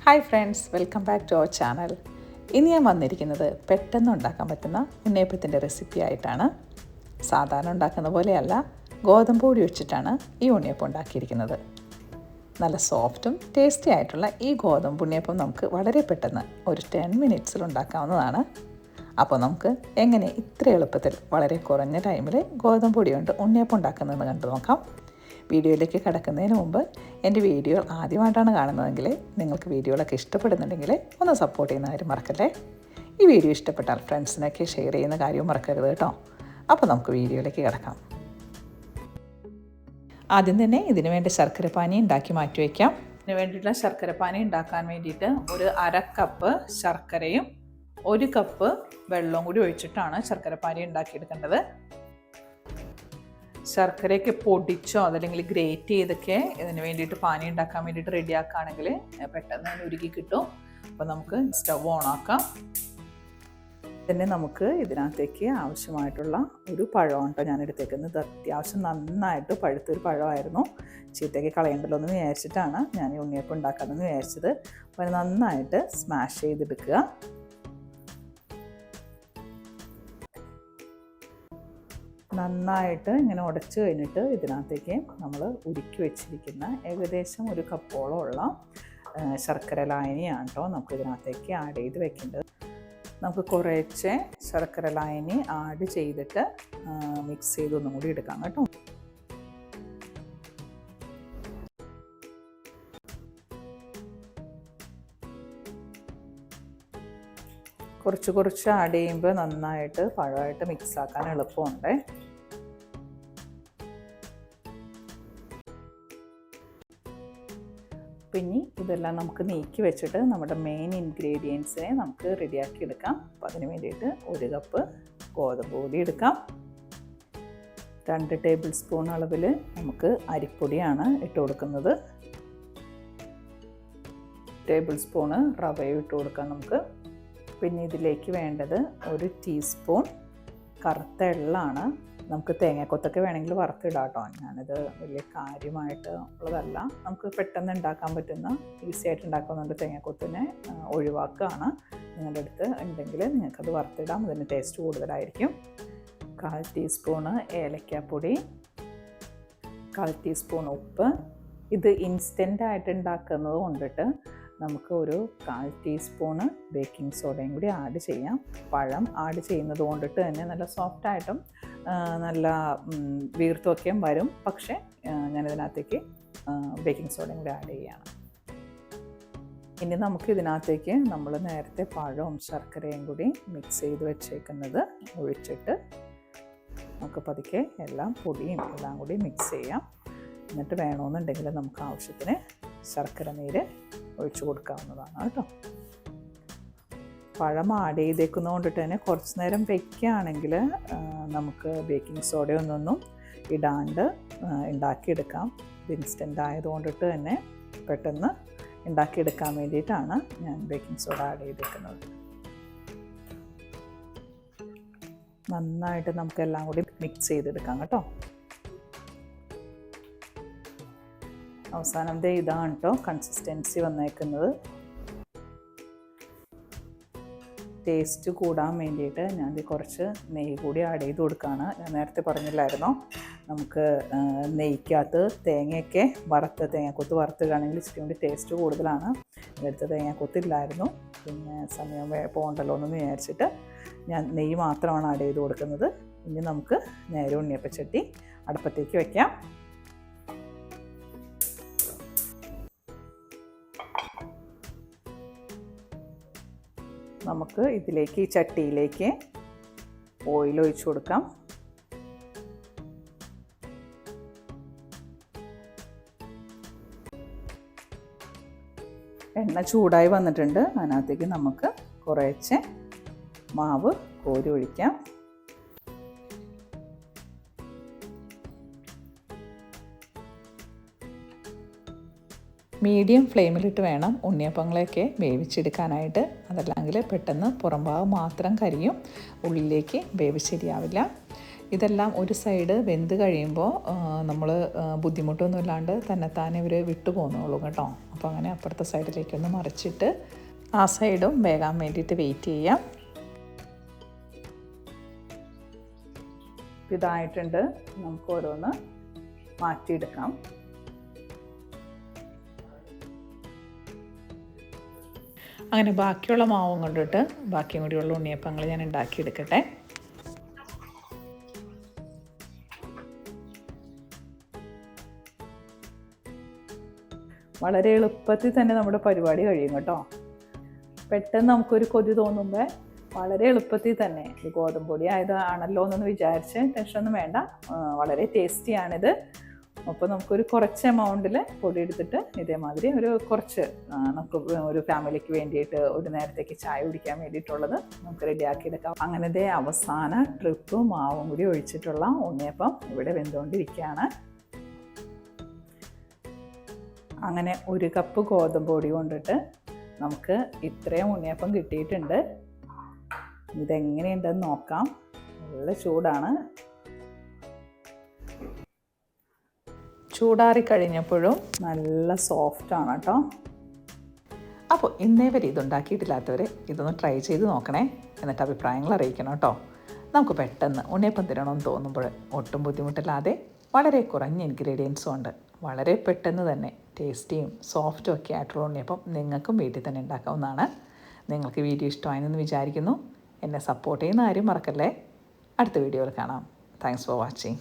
Hi friends, welcome back to our channel. ഇന്ന് ഞാൻ വന്നിരിക്കുന്നത് പെട്ടെന്ന് ഉണ്ടാക്കാൻ പറ്റുന്ന ഉണ്ണിയപ്പത്തിൻ്റെ റെസിപ്പി ആയിട്ടാണ്. സാധാരണ ഉണ്ടാക്കുന്ന പോലെയല്ല, ഗോതമ്പ് പൊടി വെച്ചിട്ടാണ് ഈ ഉണ്ണിയപ്പം ഉണ്ടാക്കിയിരിക്കുന്നത്. നല്ല സോഫ്റ്റും ടേസ്റ്റി ആയിട്ടുള്ള ഈ ഗോതമ്പ് ഉണ്ണിയപ്പം നമുക്ക് വളരെ പെട്ടെന്ന് ഒരു 10 മിനിറ്റ്സിൽ ഉണ്ടാക്കാവുന്നതാണ്. അപ്പോൾ നമുക്ക് എങ്ങനെ ഇത്ര എളുപ്പത്തിൽ വളരെ കുറഞ്ഞ ടൈമിൽ ഗോതമ്പ് പൊടി കൊണ്ട് ഉണ്ണിയപ്പം ഉണ്ടാക്കുന്നതെന്ന് കണ്ടു നോക്കാം. വീഡിയോയിലേക്ക് കിടക്കുന്നതിന് മുമ്പ് എൻ്റെ വീഡിയോ ആദ്യമായിട്ടാണ് കാണുന്നതെങ്കിൽ നിങ്ങൾക്ക് വീഡിയോകളൊക്കെ ഇഷ്ടപ്പെടുന്നുണ്ടെങ്കിൽ ഒന്ന് സപ്പോർട്ട് ചെയ്യുന്ന കാര്യം മറക്കല്ലേ. ഈ വീഡിയോ ഇഷ്ടപ്പെട്ടാൽ ഫ്രണ്ട്സിനൊക്കെ ഷെയർ ചെയ്യുന്ന കാര്യവും മറക്കരുത് കേട്ടോ. അപ്പോൾ നമുക്ക് വീഡിയോയിലേക്ക് കിടക്കാം. ആദ്യം തന്നെ ഇതിന് വേണ്ടി ശർക്കരപ്പാനി ഉണ്ടാക്കി മാറ്റി വയ്ക്കാം. ഇതിന് വേണ്ടിയിട്ടുള്ള ശർക്കരപ്പാനി ഉണ്ടാക്കാൻ വേണ്ടിയിട്ട് ഒരു 1/2 കപ്പ് ശർക്കരയും 1 കപ്പ് വെള്ളവും കൂടി ഒഴിച്ചിട്ടാണ് ശർക്കരപ്പാനി ഉണ്ടാക്കിയെടുക്കേണ്ടത്. ശർക്കരയൊക്കെ പൊടിച്ചോ അതല്ലെങ്കിൽ ഗ്രേറ്റ് ചെയ്തൊക്കെ ഇതിന് വേണ്ടിയിട്ട് പാനി ഉണ്ടാക്കാൻ വേണ്ടിയിട്ട് റെഡിയാക്കുകയാണെങ്കിൽ പെട്ടെന്ന് തന്നെ ഉരുകി കിട്ടും. അപ്പോൾ നമുക്ക് സ്റ്റവ് ഓണാക്കാം. പിന്നെ നമുക്ക് ഇതിനകത്തേക്ക് ആവശ്യമായിട്ടുള്ള ഒരു പഴമാണ് കേട്ടോ ഞാൻ എടുത്തേക്കുന്നത്. അത്യാവശ്യം നന്നായിട്ട് പഴുത്തൊരു പഴമായിരുന്നു. ചീത്തയ്ക്ക് കളയണ്ടല്ലോ എന്ന് വിചാരിച്ചിട്ടാണ് ഞാൻ ഈ ഉണ്ണിയപ്പം ഉണ്ടാക്കാമെന്ന് വിചാരിച്ചത്. അപ്പോൾ അത് നന്നായിട്ട് സ്മാഷ് ചെയ്തെടുക്കുക. നന്നായിട്ട് ഇങ്ങനെ ഉടച്ച് കഴിഞ്ഞിട്ട് ഇതിനകത്തേക്ക് നമ്മൾ ഉരുക്കി വെച്ചിരിക്കുന്ന ഏകദേശം 1 കപ്പോളം ഉള്ള ശർക്കര ലായനിയാണ് കേട്ടോ നമുക്ക് ഇതിനകത്തേക്ക് ആഡ് ചെയ്ത് വെക്കേണ്ടത്. നമുക്ക് കുറേശ്ശെ ശർക്കര ലായനി ആഡ് ചെയ്തിട്ട് മിക്സ് ചെയ്തൊന്നും കൂടി എടുക്കാം കേട്ടോ. കുറച്ച് ആഡ് ചെയ്യുമ്പോൾ നന്നായിട്ട് പഴമായിട്ട് മിക്സ് ആക്കാൻ എളുപ്പമുണ്ട്. പിന്നെ ഇതെല്ലാം നമുക്ക് നീക്കി വെച്ചിട്ട് നമ്മുടെ മെയിൻ ഇൻഗ്രീഡിയൻസിനെ നമുക്ക് റെഡിയാക്കി എടുക്കാം. അപ്പോൾ അതിന് വേണ്ടിയിട്ട് 1 കപ്പ് ഗോതമ്പ് പൊടി എടുക്കാം. 2 ടേബിൾ സ്പൂൺ അളവിൽ നമുക്ക് അരിപ്പൊടിയാണ് ഇട്ട് കൊടുക്കുന്നത്. ടേബിൾ സ്പൂണ് റവയും ഇട്ട് കൊടുക്കാം നമുക്ക്. പിന്നെ ഇതിലേക്ക് വേണ്ടത് 1 ടീസ്പൂൺ കറുത്ത എള്ളാണ്. നമുക്ക് തേങ്ങാക്കൊത്തൊക്കെ വേണമെങ്കിൽ വറുത്തിടാം കേട്ടോ. ഞാനിത് വലിയ കാര്യമായിട്ട് ഉള്ളതല്ല, നമുക്ക് പെട്ടെന്ന് ഉണ്ടാക്കാൻ പറ്റുന്ന ഈസി ആയിട്ട് ഉണ്ടാക്കുന്നുണ്ട്. തേങ്ങാക്കൊത്തിനെ ഒഴിവാക്കുകയാണ്. നിങ്ങളുടെ അടുത്ത് ഉണ്ടെങ്കിൽ നിങ്ങൾക്കത് വറുത്തിടാം, അതിന് ടേസ്റ്റ് കൂടുതലായിരിക്കും. 1/4 ടീസ്പൂണ് ഏലക്കാപ്പൊടി, 1/4 ടീസ്പൂൺ ഉപ്പ്. ഇത് ഇൻസ്റ്റൻ്റായിട്ട് ഉണ്ടാക്കുന്നത് കൊണ്ടിട്ട് നമുക്ക് ഒരു 1/4 ടീസ്പൂണ് ബേക്കിംഗ് സോഡയും കൂടി ആഡ് ചെയ്യാം. പഴം ആഡ് ചെയ്യുന്നത് കൊണ്ടിട്ട് തന്നെ നല്ല സോഫ്റ്റായിട്ടും നല്ല വീർത്തുമൊക്കെയും വരും. പക്ഷേ ഞാനിതിനകത്തേക്ക് ബേക്കിംഗ് സോഡയും കൂടി ആഡ് ചെയ്യുകയാണ്. ഇനി നമുക്ക് ഇതിനകത്തേക്ക് നമ്മൾ നേരത്തെ പഴവും ശർക്കരയും കൂടി മിക്സ് ചെയ്ത് വെച്ചേക്കുന്നത് ഒഴിച്ചിട്ട് നമുക്ക് പതുക്കെ എല്ലാം പൊടിയും എല്ലാം കൂടി മിക്സ് ചെയ്യാം. എന്നിട്ട് വേണമെന്നുണ്ടെങ്കിൽ നമുക്ക് ആവശ്യത്തിന് ശർക്കര നീര് ഒഴിച്ചു കൊടുക്കാവുന്നതാണ് കേട്ടോ. പഴം ആഡ് ചെയ്തേക്കുന്നത് കൊണ്ടിട്ട് തന്നെ കുറച്ച് നേരം വയ്ക്കുകയാണെങ്കിൽ നമുക്ക് ബേക്കിംഗ് സോഡയൊന്നും ഇടാണ്ട് ഉണ്ടാക്കിയെടുക്കാം. ഇത് ഇൻസ്റ്റൻ്റ് ആയതുകൊണ്ടിട്ട് തന്നെ പെട്ടെന്ന് ഉണ്ടാക്കിയെടുക്കാൻ വേണ്ടിയിട്ടാണ് ഞാൻ ബേക്കിംഗ് സോഡ ആഡ് ചെയ്തേക്കുന്നത്. നന്നായിട്ട് നമുക്കെല്ലാം കൂടി മിക്സ് ചെയ്തെടുക്കാം കേട്ടോ. അവസാനം ഇതാണ് കേട്ടോ കൺസിസ്റ്റൻസി വന്നേക്കുന്നത്. ടേസ്റ്റ് കൂടാൻ വേണ്ടിയിട്ട് ഞാൻ കുറച്ച് നെയ്യ് കൂടി ആഡ് ചെയ്ത് കൊടുക്കുകയാണ്. ഞാൻ നേരത്തെ പറഞ്ഞില്ലായിരുന്നോ, നമുക്ക് നെയ്ക്കകത്ത് തേങ്ങയൊക്കെ തേങ്ങാക്കൊത്ത് വറുത്തിടുകയാണെങ്കിൽ ഇച്ചിരി കൂടി ടേസ്റ്റ് കൂടുതലാണ്. എടുത്ത് തേങ്ങാക്കൊത്തില്ലായിരുന്നു, പിന്നെ സമയം പോകണ്ടല്ലോ എന്ന് വിചാരിച്ചിട്ട് ഞാൻ നെയ്യ് മാത്രമാണ് ആഡ് ചെയ്ത് കൊടുക്കുന്നത്. ഇനി നമുക്ക് നേരെ ഉണ്ണിയപ്പച്ചട്ടി അടുപ്പത്തേക്ക് വയ്ക്കാം. നമുക്ക് ഇതിലേക്ക് ഈ ചട്ടിയിലേക്ക് ഓയിൽ ഒഴിച്ചു കൊടുക്കാം. എണ്ണ ചൂടായി വന്നിട്ടുണ്ട്. അതിനകത്തേക്ക് നമുക്ക് കുറേശ്ശെ മാവ് കോരി ഒഴിക്കാം. മീഡിയം ഫ്ലെയിമിലിട്ട് വേണം ഉണ്ണിയപ്പങ്ങളെയൊക്കെ വേവിച്ചെടുക്കാനായിട്ട്. അതല്ലെങ്കിൽ പെട്ടെന്ന് പുറംഭാഗം മാത്രം കരിയും, ഉള്ളിലേക്ക് വേവ് ശരിയാവില്ല. ഇതെല്ലാം ഒരു സൈഡ് വെന്ത് കഴിയുമ്പോൾ നമ്മൾ ബുദ്ധിമുട്ടൊന്നും ഇല്ലാണ്ട് തന്നെത്താനെ ഇവർ വിട്ടു പോകുന്നുള്ളൂ കേട്ടോ. അപ്പോൾ അങ്ങനെ അപ്പുറത്തെ സൈഡിലേക്കൊന്ന് മറിച്ചിട്ട് ആ സൈഡും വേകാൻ വേണ്ടിയിട്ട് വെയിറ്റ് ചെയ്യാം. ഇതായിട്ടുണ്ട്, നമുക്ക് ഓരോന്ന് മാറ്റിയെടുക്കാം. അങ്ങനെ ബാക്കിയുള്ള മാവും കൊണ്ടിട്ട് ബാക്കിയും കൂടിയുള്ള ഉണ്ണിയപ്പങ്ങൾ ഞാൻ ഉണ്ടാക്കിയെടുക്കട്ടെ. വളരെ എളുപ്പത്തിൽ തന്നെ നമ്മുടെ പരിപാടി കഴിയും കേട്ടോ. പെട്ടെന്ന് നമുക്കൊരു കൊതി തോന്നുമ്പോൾ വളരെ എളുപ്പത്തിൽ തന്നെ, ഇത് ഗോതമ്പ് പൊടി ആയതാണല്ലോ എന്നൊന്ന് വിചാരിച്ച് ടെൻഷനൊന്നും വേണ്ട, വളരെ ടേസ്റ്റിയാണിത്. അപ്പോൾ നമുക്കൊരു കുറച്ച് എമൗണ്ടിൽ പൊടി എടുത്തിട്ട് ഇതേമാതിരി ഒരു കുറച്ച് നമുക്ക് ഒരു ഫാമിലിക്ക് വേണ്ടിയിട്ട് ഒരു നേരത്തേക്ക് ചായ കുടിക്കാൻ വേണ്ടിയിട്ടുള്ളത് നമുക്ക് റെഡിയാക്കി എടുക്കാം. അങ്ങനത്തെ അവസാന ട്രിപ്പ് മാവും കൂടി ഒഴിച്ചിട്ടുള്ള ഉണ്ണിയപ്പം ഇവിടെ വെന്തുകൊണ്ടിരിക്കുകയാണ്. അങ്ങനെ 1 കപ്പ് ഗോതമ്പ് പൊടി കൊണ്ടിട്ട് നമുക്ക് ഇത്രയും ഉണ്ണിയപ്പം കിട്ടിയിട്ടുണ്ട്. ഇതെങ്ങനെയുണ്ടെന്ന് നോക്കാം. നല്ല ചൂടാണ്. ചൂടാറി കഴിഞ്ഞപ്പോഴും നല്ല സോഫ്റ്റാണ് കേട്ടോ. അപ്പോൾ ഇന്നേ വരെ ഇതുണ്ടാക്കിയിട്ടില്ലാത്തവർ ഇതൊന്ന് ട്രൈ ചെയ്ത് നോക്കണേ. എന്നിട്ട് അഭിപ്രായങ്ങൾ അറിയിക്കണം കേട്ടോ. നമുക്ക് പെട്ടെന്ന് ഉണ്ണിയപ്പം തിന്നണമെന്ന് തോന്നുമ്പോൾ ഒട്ടും ബുദ്ധിമുട്ടില്ലാതെ വളരെ കുറഞ്ഞ ഇൻഗ്രീഡിയൻസും ഉണ്ട് വളരെ പെട്ടെന്ന് തന്നെ ടേസ്റ്റിയും സോഫ്റ്റും ഒക്കെ ആയിട്ടുള്ള ഉണ്ണിയപ്പം നിങ്ങൾക്കും വീട്ടിൽ തന്നെ ഉണ്ടാക്കാവുന്നതാണ്. നിങ്ങൾക്ക് വീഡിയോ ഇഷ്ടമായെന്ന് വിചാരിക്കുന്നു. എന്നെ സപ്പോർട്ട് ചെയ്യുന്ന ആരും മറക്കല്ലേ. അടുത്ത വീഡിയോയിൽ കാണാം. Thanks for watching.